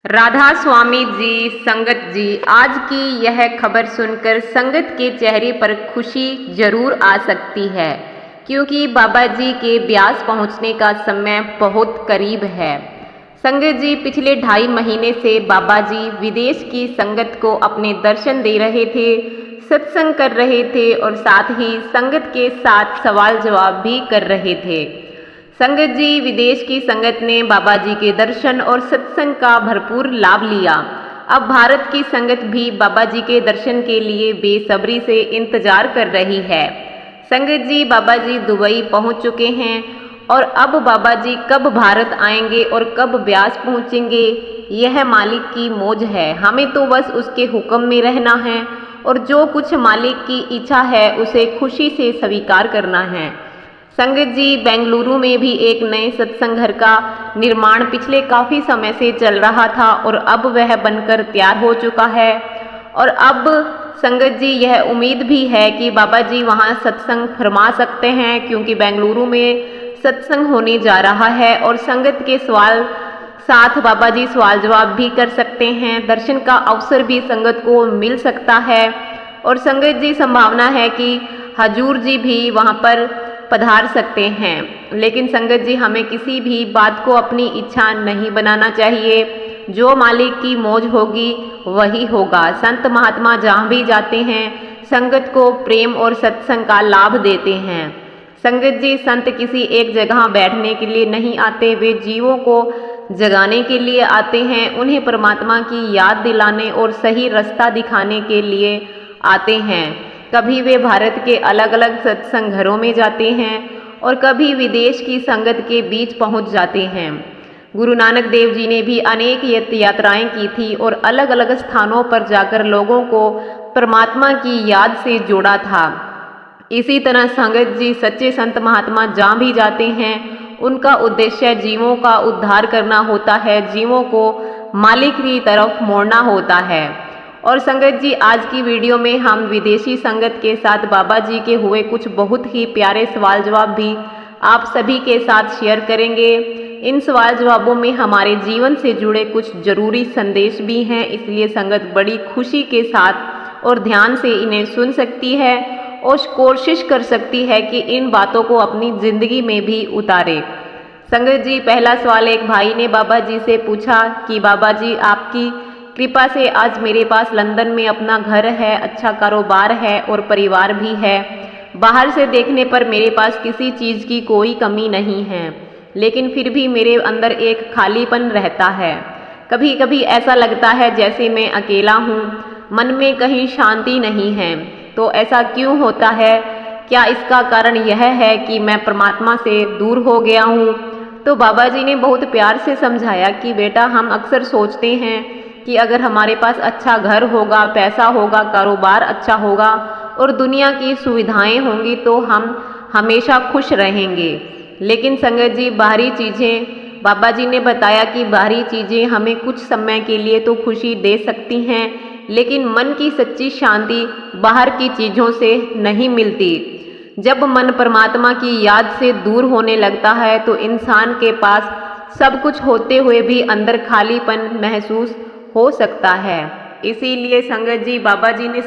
राधा स्वामी जी, संगत जी, आज की यह खबर सुनकर संगत के चेहरे पर खुशी जरूर आ सकती है, क्योंकि बाबा जी के ब्यास पहुंचने का समय बहुत करीब है। संगत जी पिछले 2.5 महीने से बाबा जी विदेश की संगत को अपने दर्शन दे रहे थे, सत्संग कर रहे थे और साथ ही संगत के साथ सवाल जवाब भी कर रहे थे। संगत जी विदेश की संगत ने बाबा जी के दर्शन और सत्संग का भरपूर लाभ लिया। अब भारत की संगत भी बाबा जी के दर्शन के लिए बेसब्री से इंतजार कर रही है। संगत जी बाबा जी दुबई पहुंच चुके हैं और अब बाबा जी कब भारत आएंगे और कब ब्यास पहुंचेंगे, यह मालिक की मौज है। हमें तो बस उसके हुक्म में रहना है और जो कुछ मालिक की इच्छा है उसे खुशी से स्वीकार करना है। संगत जी बेंगलुरु में भी एक नए सत्संग घर का निर्माण पिछले काफ़ी समय से चल रहा था और अब वह बनकर तैयार हो चुका है। और अब संगत जी यह उम्मीद भी है कि बाबा जी वहां सत्संग फरमा सकते हैं, क्योंकि बेंगलुरु में सत्संग होने जा रहा है और संगत के सवाल साथ बाबा जी सवाल जवाब भी कर सकते हैं। दर्शन का अवसर भी संगत को मिल सकता है और संगत जी संभावना है कि हजूर जी भी वहां पर पधार सकते हैं। लेकिन संगत जी हमें किसी भी बात को अपनी इच्छा नहीं बनाना चाहिए। जो मालिक की मौज होगी वही होगा। संत महात्मा जहाँ भी जाते हैं संगत को प्रेम और सत्संग का लाभ देते हैं। संगत जी संत किसी एक जगह बैठने के लिए नहीं आते, वे जीवों को जगाने के लिए आते हैं, उन्हें परमात्मा की याद दिलाने और सही रास्ता दिखाने के लिए आते हैं। कभी वे भारत के अलग अलग सत्संग घरों में जाते हैं और कभी विदेश की संगत के बीच पहुंच जाते हैं। गुरु नानक देव जी ने भी अनेक यात्राएं की थी और अलग अलग स्थानों पर जाकर लोगों को परमात्मा की याद से जोड़ा था। इसी तरह संगत जी सच्चे संत महात्मा जहाँ भी जाते हैं उनका उद्देश्य जीवों का उद्धार करना होता है, जीवों को मालिक की तरफ मोड़ना होता है। और संगत जी आज की वीडियो में हम विदेशी संगत के साथ बाबा जी के हुए कुछ बहुत ही प्यारे सवाल जवाब भी आप सभी के साथ शेयर करेंगे। इन सवाल जवाबों में हमारे जीवन से जुड़े कुछ जरूरी संदेश भी हैं, इसलिए संगत बड़ी खुशी के साथ और ध्यान से इन्हें सुन सकती है और कोशिश कर सकती है कि इन बातों को अपनी जिंदगी में भी उतारे। संगत जी पहला सवाल एक भाई ने बाबा जी से पूछा कि बाबा जी आपकी कृपा से आज मेरे पास लंदन में अपना घर है, अच्छा कारोबार है और परिवार भी है। बाहर से देखने पर मेरे पास किसी चीज़ की कोई कमी नहीं है, लेकिन फिर भी मेरे अंदर एक खालीपन रहता है। कभी कभी ऐसा लगता है जैसे मैं अकेला हूँ, मन में कहीं शांति नहीं है। तो ऐसा क्यों होता है? क्या इसका कारण यह है कि मैं परमात्मा से दूर हो गया हूँ? तो बाबा जी ने बहुत प्यार से समझाया कि बेटा, हम अक्सर सोचते हैं कि अगर हमारे पास अच्छा घर होगा, पैसा होगा, कारोबार अच्छा होगा और दुनिया की सुविधाएं होंगी तो हम हमेशा खुश रहेंगे। लेकिन संगत जी बाहरी चीज़ें, बाबा जी ने बताया कि बाहरी चीज़ें हमें कुछ समय के लिए तो खुशी दे सकती हैं, लेकिन मन की सच्ची शांति बाहर की चीज़ों से नहीं मिलती। जब मन परमात्मा की याद से दूर होने लगता है तो इंसान के पास सब कुछ होते हुए भी अंदर खालीपन महसूस हो सकता है। इसीलिए संगत जी बाबा जी ने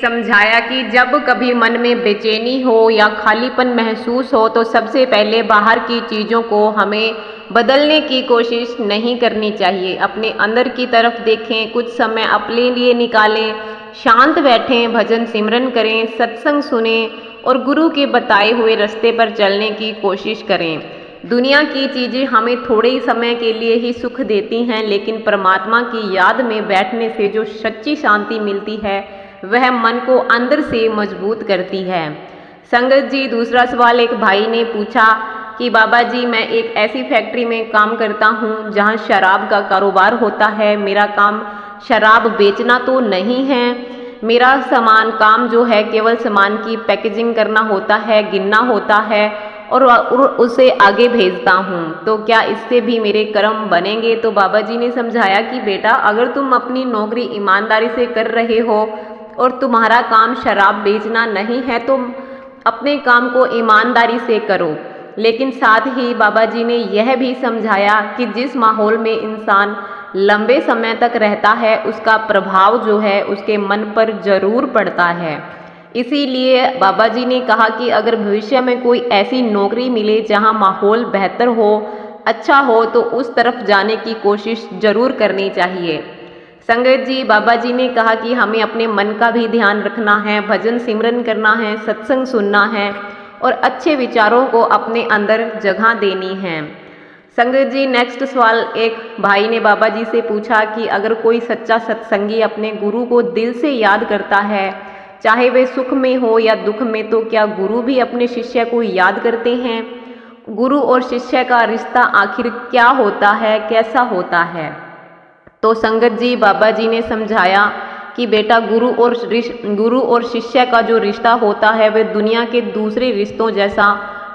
समझाया कि जब कभी मन में बेचैनी हो या खालीपन महसूस हो तो सबसे पहले बाहर की चीज़ों को हमें बदलने की कोशिश नहीं करनी चाहिए। अपने अंदर की तरफ देखें, कुछ समय अपने लिए निकालें, शांत बैठें, भजन सिमरन करें, सत्संग सुने और गुरु के बताए हुए रास्ते पर चलने की कोशिश करें। दुनिया की चीज़ें हमें थोड़े ही समय के लिए ही सुख देती हैं, लेकिन परमात्मा की याद में बैठने से जो सच्ची शांति मिलती है वह मन को अंदर से मजबूत करती है। संगत जी दूसरा सवाल एक भाई ने पूछा कि बाबा जी मैं एक ऐसी फैक्ट्री में काम करता हूँ जहाँ शराब का कारोबार होता है। मेरा काम शराब बेचना तो नहीं है, मेरा काम जो है केवल सामान की पैकेजिंग करना होता है, गिनना होता है और उसे आगे भेजता हूँ। तो क्या इससे भी मेरे कर्म बनेंगे? तो बाबा जी ने समझाया कि बेटा, अगर तुम अपनी नौकरी ईमानदारी से कर रहे हो और तुम्हारा काम शराब बेचना नहीं है तो अपने काम को ईमानदारी से करो, लेकिन साथ ही बाबा जी ने यह भी समझाया कि जिस माहौल में इंसान लंबे समय तक रहता है उसका प्रभाव जो है उसके मन पर जरूर पड़ता है। इसीलिए बाबा जी ने कहा कि अगर भविष्य में कोई ऐसी नौकरी मिले जहां माहौल बेहतर हो, अच्छा हो, तो उस तरफ जाने की कोशिश जरूर करनी चाहिए। संगत जी, बाबा जी ने कहा कि हमें अपने मन का भी ध्यान रखना है, भजन सिमरन करना है, सत्संग सुनना है और अच्छे विचारों को अपने अंदर जगह देनी है। संगत जी, नेक्स्ट सवाल एक भाई ने बाबा जी से पूछा कि अगर कोई सच्चा सत्संगी अपने गुरु को दिल से याद करता है, चाहे वे सुख में हो या दुख में, तो क्या गुरु भी अपने शिष्य को याद करते हैं? गुरु और शिष्य का रिश्ता आखिर क्या होता है, कैसा होता है? तो संगत जी, बाबा जी ने समझाया कि बेटा, गुरु और शिष्य का जो रिश्ता होता है वह दुनिया के दूसरे रिश्तों जैसा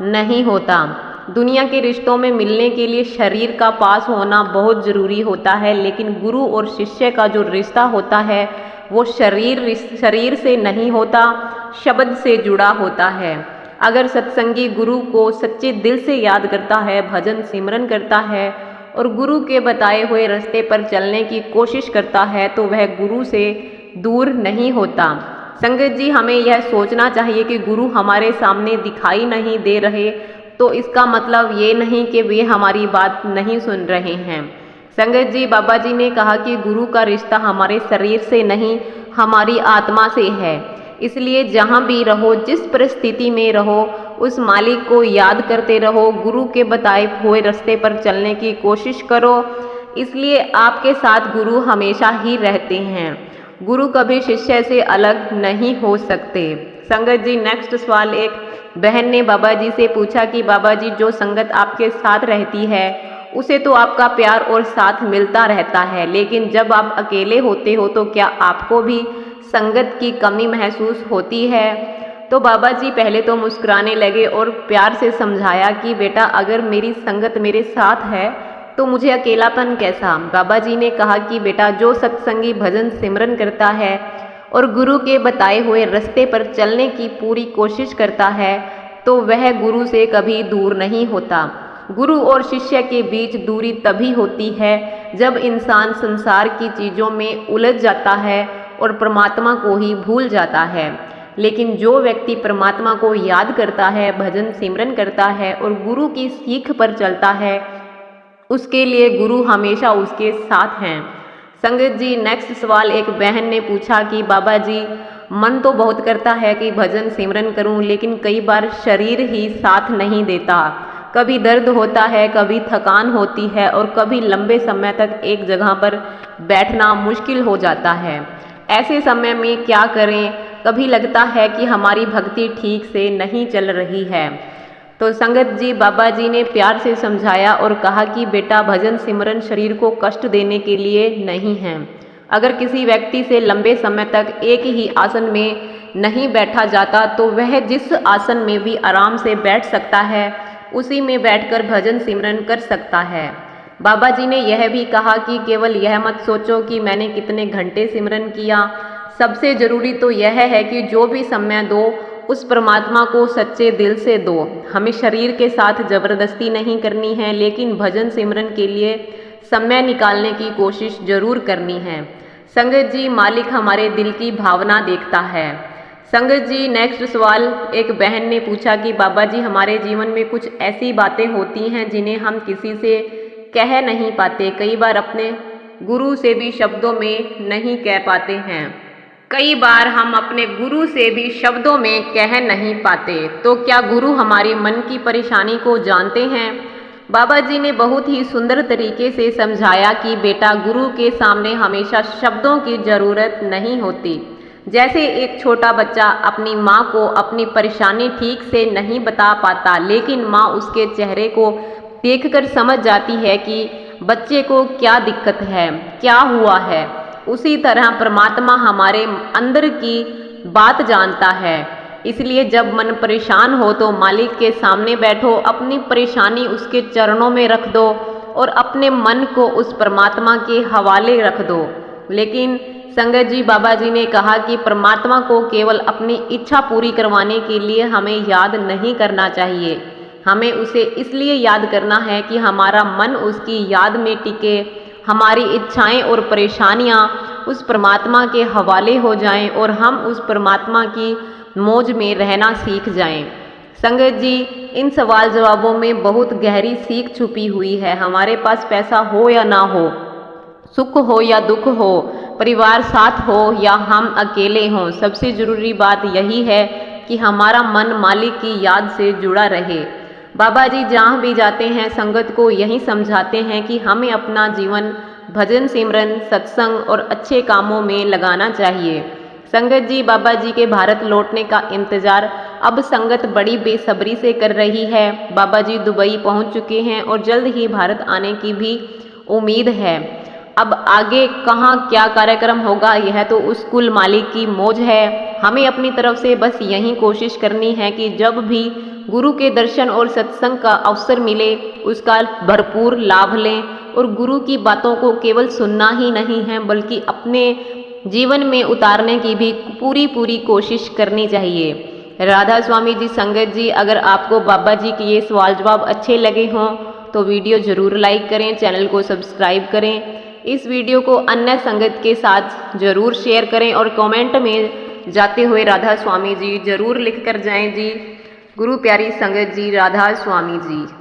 नहीं होता। दुनिया के रिश्तों में मिलने के लिए शरीर का पास होना बहुत ज़रूरी होता है, लेकिन गुरु और शिष्य का जो रिश्ता होता है वो शरीर से नहीं होता, शब्द से जुड़ा होता है। अगर सत्संगी गुरु को सच्चे दिल से याद करता है, भजन सिमरन करता है और गुरु के बताए हुए रास्ते पर चलने की कोशिश करता है, तो वह गुरु से दूर नहीं होता। संगत जी, हमें यह सोचना चाहिए कि गुरु हमारे सामने दिखाई नहीं दे रहे तो इसका मतलब ये नहीं कि वे हमारी बात नहीं सुन रहे हैं। संगत जी, बाबा जी ने कहा कि गुरु का रिश्ता हमारे शरीर से नहीं, हमारी आत्मा से है। इसलिए जहाँ भी रहो, जिस परिस्थिति में रहो, उस मालिक को याद करते रहो, गुरु के बताए हुए रास्ते पर चलने की कोशिश करो। इसलिए आपके साथ गुरु हमेशा ही रहते हैं। गुरु कभी शिष्य से अलग नहीं हो सकते। संगत जी, नेक्स्ट सवाल एक बहन ने बाबा जी से पूछा कि बाबा जी, जो संगत आपके साथ रहती है उसे तो आपका प्यार और साथ मिलता रहता है, लेकिन जब आप अकेले होते हो तो क्या आपको भी संगत की कमी महसूस होती है? तो बाबा जी पहले तो मुस्कुराने लगे और प्यार से समझाया कि बेटा, अगर मेरी संगत मेरे साथ है तो मुझे अकेलापन कैसा? बाबा जी ने कहा कि बेटा, जो सत्संगी भजन सिमरन करता है और गुरु के बताए हुए रास्ते पर चलने की पूरी कोशिश करता है तो वह गुरु से कभी दूर नहीं होता। गुरु और शिष्य के बीच दूरी तभी होती है जब इंसान संसार की चीज़ों में उलझ जाता है और परमात्मा को ही भूल जाता है। लेकिन जो व्यक्ति परमात्मा को याद करता है, भजन सिमरन करता है और गुरु की सीख पर चलता है, उसके लिए गुरु हमेशा उसके साथ हैं। संगत जी, नेक्स्ट सवाल एक बहन ने पूछा कि बाबा जी, मन तो बहुत करता है कि भजन सिमरन करूं, लेकिन कई बार शरीर ही साथ नहीं देता। कभी दर्द होता है, कभी थकान होती है और कभी लंबे समय तक एक जगह पर बैठना मुश्किल हो जाता है। ऐसे समय में क्या करें? कभी लगता है कि हमारी भक्ति ठीक से नहीं चल रही है। तो संगत जी, बाबा जी ने प्यार से समझाया और कहा कि बेटा, भजन सिमरन शरीर को कष्ट देने के लिए नहीं है। अगर किसी व्यक्ति से लंबे समय तक एक ही आसन में नहीं बैठा जाता तो वह जिस आसन में भी आराम से बैठ सकता है उसी में बैठकर भजन सिमरन कर सकता है। बाबा जी ने यह भी कहा कि केवल यह मत सोचो कि मैंने कितने घंटे सिमरन किया। सबसे जरूरी तो यह है कि जो भी समय दो उस परमात्मा को सच्चे दिल से दो। हमें शरीर के साथ जबरदस्ती नहीं करनी है, लेकिन भजन सिमरन के लिए समय निकालने की कोशिश जरूर करनी है। संगत जी, मालिक हमारे दिल की भावना देखता है। संगत जी, नेक्स्ट सवाल एक बहन ने पूछा कि बाबा जी, हमारे जीवन में कुछ ऐसी बातें होती हैं जिन्हें हम किसी से कह नहीं पाते। कई बार अपने गुरु से भी शब्दों में नहीं कह पाते हैं। कई बार हम अपने गुरु से भी शब्दों में कह नहीं पाते। तो क्या गुरु हमारे मन की परेशानी को जानते हैं? बाबा जी ने बहुत ही सुंदर तरीके से समझाया कि बेटा, गुरु के सामने हमेशा शब्दों की ज़रूरत नहीं होती। जैसे एक छोटा बच्चा अपनी माँ को अपनी परेशानी ठीक से नहीं बता पाता, लेकिन माँ उसके चेहरे को देखकर समझ जाती है कि बच्चे को क्या दिक्कत है, क्या हुआ है। उसी तरह परमात्मा हमारे अंदर की बात जानता है। इसलिए जब मन परेशान हो तो मालिक के सामने बैठो, अपनी परेशानी उसके चरणों में रख दो और अपने मन को उस परमात्मा के हवाले रख दो। लेकिन संगत जी, बाबा जी ने कहा कि परमात्मा को केवल अपनी इच्छा पूरी करवाने के लिए हमें याद नहीं करना चाहिए, हमें उसे इसलिए याद करना है कि हमारा मन उसकी याद में टिके, हमारी इच्छाएं और परेशानियां उस परमात्मा के हवाले हो जाएं और हम उस परमात्मा की मौज में रहना सीख जाएं। संगत जी, इन सवाल जवाबों में बहुत गहरी सीख छुपी हुई है। हमारे पास पैसा हो या ना हो, सुख हो या दुख हो, परिवार साथ हो या हम अकेले हों, सबसे जरूरी बात यही है कि हमारा मन मालिक की याद से जुड़ा रहे। बाबा जी जहाँ भी जाते हैं संगत को यही समझाते हैं कि हमें अपना जीवन भजन सिमरन सत्संग और अच्छे कामों में लगाना चाहिए। संगत जी, बाबा जी के भारत लौटने का इंतजार अब संगत बड़ी बेसब्री से कर रही है। बाबा जी दुबई पहुंच चुके हैं और जल्द ही भारत आने की भी उम्मीद है। अब आगे कहाँ क्या कार्यक्रम होगा यह तो उस कुल मालिक की मौज है। हमें अपनी तरफ से बस यही कोशिश करनी है कि जब भी गुरु के दर्शन और सत्संग का अवसर मिले उसका भरपूर लाभ लें और गुरु की बातों को केवल सुनना ही नहीं है बल्कि अपने जीवन में उतारने की भी पूरी कोशिश करनी चाहिए। राधा स्वामी जी, संगत जी, अगर आपको बाबा जी के ये सवाल जवाब अच्छे लगे हों तो वीडियो ज़रूर लाइक करें, चैनल को सब्सक्राइब करें। इस वीडियो को अन्य संगत के साथ ज़रूर शेयर करें और कमेंट में जाते हुए राधा स्वामी जी ज़रूर लिख कर जाएं जी। गुरु प्यारी संगत जी, राधा स्वामी जी।